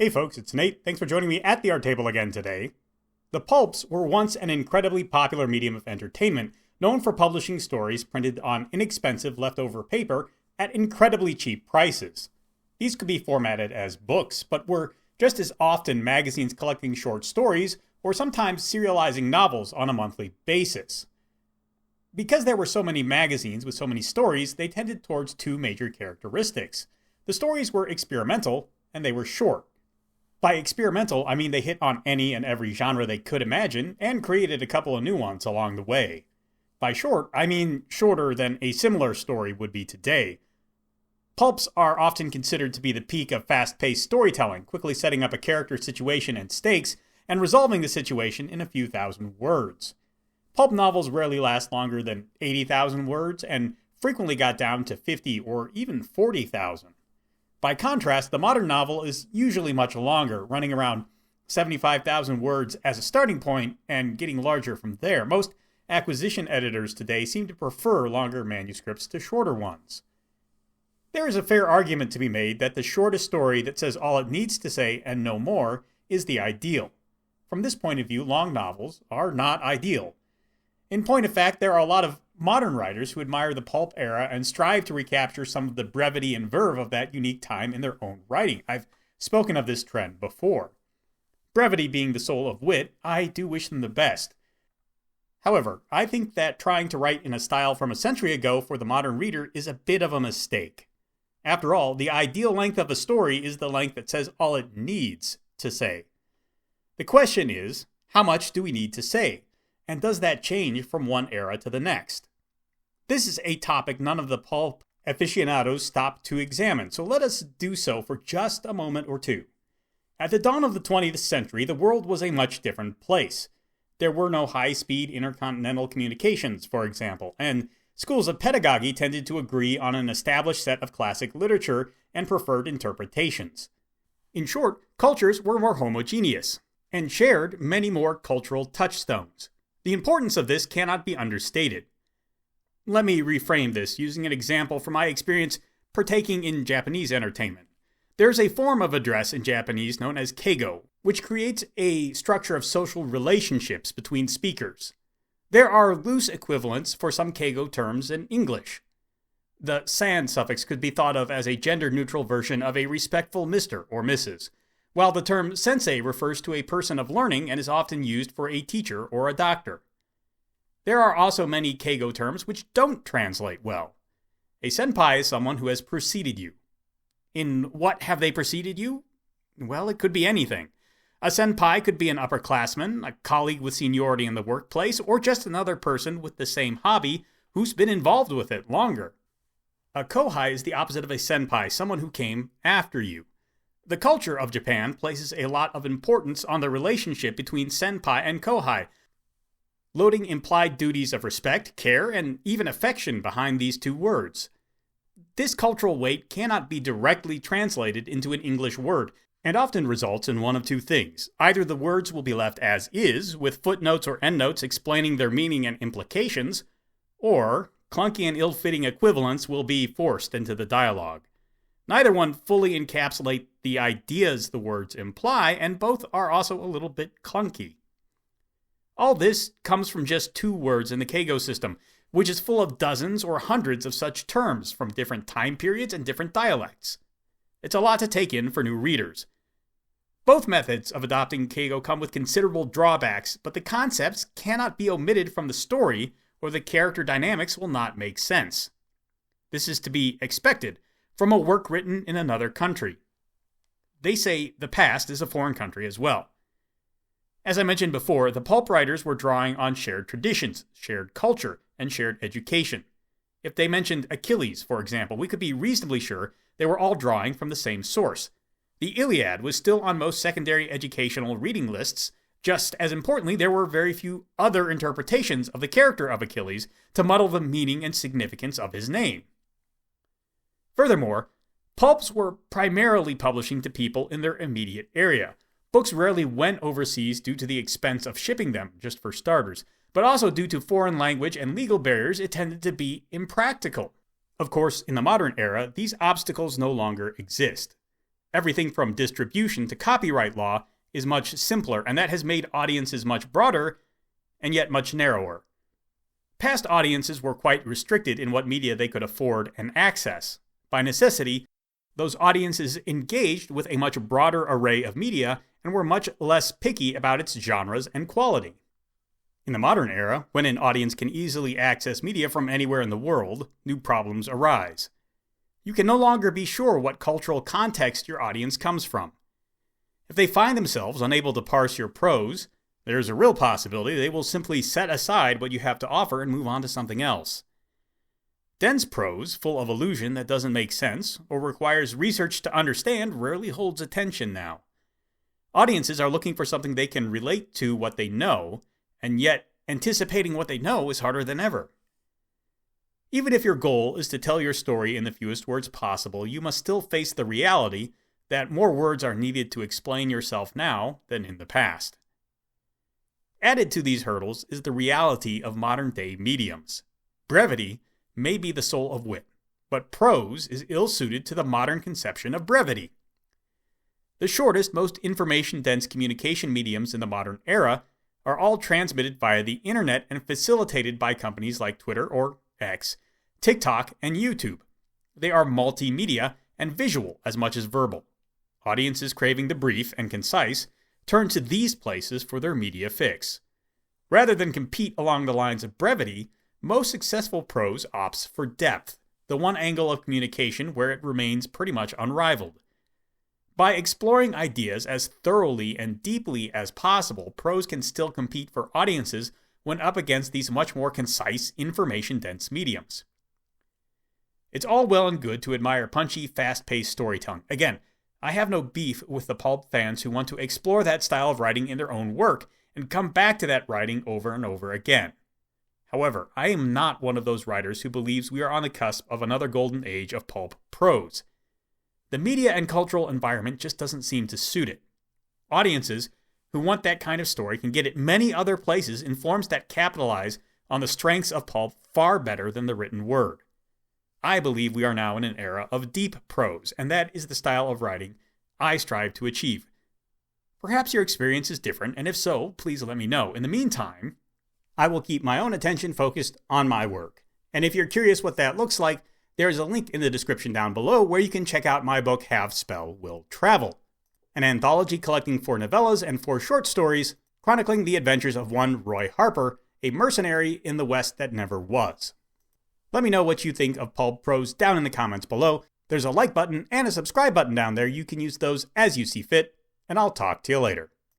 Hey folks, it's Nate. Thanks for joining me at the art table again today. The pulps were once an incredibly popular medium of entertainment, known for publishing stories printed on inexpensive leftover paper at incredibly cheap prices. These could be formatted as books, but were just as often magazines collecting short stories or sometimes serializing novels on a monthly basis. Because there were so many magazines with so many stories, they tended towards two major characteristics. The stories were experimental, and they were short. By experimental, I mean they hit on any and every genre they could imagine, and created a couple of new ones along the way. By short, I mean shorter than a similar story would be today. Pulps are often considered to be the peak of fast-paced storytelling, quickly setting up a character, situation, and stakes, and resolving the situation in a few thousand words. Pulp novels rarely last longer than 80,000 words, and frequently got down to 50 or even 40,000. By contrast, the modern novel is usually much longer, running around 75,000 words as a starting point and getting larger from there. Most acquisition editors today seem to prefer longer manuscripts to shorter ones. There is a fair argument to be made that the shortest story that says all it needs to say and no more is the ideal. From this point of view, long novels are not ideal. In point of fact, there are a lot of modern writers who admire the pulp era and strive to recapture some of the brevity and verve of that unique time in their own writing. I've spoken of this trend before. Brevity being the soul of wit, I do wish them the best. However, I think that trying to write in a style from a century ago for the modern reader is a bit of a mistake. After all, the ideal length of a story is the length that says all it needs to say. The question is, how much do we need to say? And does that change from one era to the next? This is a topic none of the pulp aficionados stop to examine, so let us do so for just a moment or two. At the dawn of the 20th century, the world was a much different place. There were no high-speed intercontinental communications, for example, and schools of pedagogy tended to agree on an established set of classic literature and preferred interpretations. In short, cultures were more homogeneous and shared many more cultural touchstones. The importance of this cannot be understated. Let me reframe this using an example from my experience partaking in Japanese entertainment. There's a form of address in Japanese known as keigo, which creates a structure of social relationships between speakers. There are loose equivalents for some keigo terms in English. The san suffix could be thought of as a gender-neutral version of a respectful Mr. or Mrs., while the term sensei refers to a person of learning and is often used for a teacher or a doctor. There are also many keigo terms which don't translate well. A senpai is someone who has preceded you. In what have they preceded you? Well, it could be anything. A senpai could be an upperclassman, a colleague with seniority in the workplace, or just another person with the same hobby who's been involved with it longer. A kohai is the opposite of a senpai, someone who came after you. The culture of Japan places a lot of importance on the relationship between senpai and kohai, loading implied duties of respect, care, and even affection behind these two words. This cultural weight cannot be directly translated into an English word, and often results in one of two things. Either the words will be left as is, with footnotes or endnotes explaining their meaning and implications, or clunky and ill-fitting equivalents will be forced into the dialogue. Neither one fully encapsulate the ideas the words imply, and both are also a little bit clunky. All this comes from just two words in the keigo system, which is full of dozens or hundreds of such terms from different time periods and different dialects. It's a lot to take in for new readers. Both methods of adopting keigo come with considerable drawbacks, but the concepts cannot be omitted from the story or the character dynamics will not make sense. This is to be expected from a work written in another country. They say the past is a foreign country as well. As I mentioned before, the pulp writers were drawing on shared traditions, shared culture, and shared education. If they mentioned Achilles, for example, we could be reasonably sure they were all drawing from the same source. The Iliad was still on most secondary educational reading lists. Just as importantly, there were very few other interpretations of the character of Achilles to muddle the meaning and significance of his name. Furthermore, pulps were primarily publishing to people in their immediate area. Books rarely went overseas due to the expense of shipping them, just for starters, but also due to foreign language and legal barriers, it tended to be impractical. Of course, in the modern era, these obstacles no longer exist. Everything from distribution to copyright law is much simpler, and that has made audiences much broader and yet much narrower. Past audiences were quite restricted in what media they could afford and access. By necessity, those audiences engaged with a much broader array of media and were much less picky about its genres and quality. In the modern era, when an audience can easily access media from anywhere in the world, new problems arise. You can no longer be sure what cultural context your audience comes from. If they find themselves unable to parse your prose, there's a real possibility they will simply set aside what you have to offer and move on to something else. Dense prose, full of allusion that doesn't make sense or requires research to understand, rarely holds attention now. Audiences are looking for something they can relate to what they know, and yet anticipating what they know is harder than ever. Even if your goal is to tell your story in the fewest words possible, you must still face the reality that more words are needed to explain yourself now than in the past. Added to these hurdles is the reality of modern-day mediums. Brevity may be the soul of wit, but prose is ill-suited to the modern conception of brevity. The shortest, most information-dense communication mediums in the modern era are all transmitted via the internet and facilitated by companies like Twitter or X, TikTok, and YouTube. They are multimedia and visual as much as verbal. Audiences craving the brief and concise turn to these places for their media fix. Rather than compete along the lines of brevity, most successful prose opts for depth, the one angle of communication where it remains pretty much unrivaled. By exploring ideas as thoroughly and deeply as possible, prose can still compete for audiences when up against these much more concise, information-dense mediums. It's all well and good to admire punchy, fast-paced storytelling. Again, I have no beef with the pulp fans who want to explore that style of writing in their own work and come back to that writing over and over again. However, I am not one of those writers who believes we are on the cusp of another golden age of pulp prose. The media and cultural environment just doesn't seem to suit it. Audiences who want that kind of story can get it many other places in forms that capitalize on the strengths of pulp far better than the written word. I believe we are now in an era of deep prose, and that is the style of writing I strive to achieve. Perhaps your experience is different, and if so, please let me know. In the meantime, I will keep my own attention focused on my work. And if you're curious what that looks like, there is a link in the description down below where you can check out my book Have Spell Will Travel, an anthology collecting 4 novellas and 4 short stories chronicling the adventures of one Roy Harper, a mercenary in the West that never was. Let me know what you think of pulp prose down in the comments below. There's a like button and a subscribe button down there. You can use those as you see fit, and I'll talk to you later.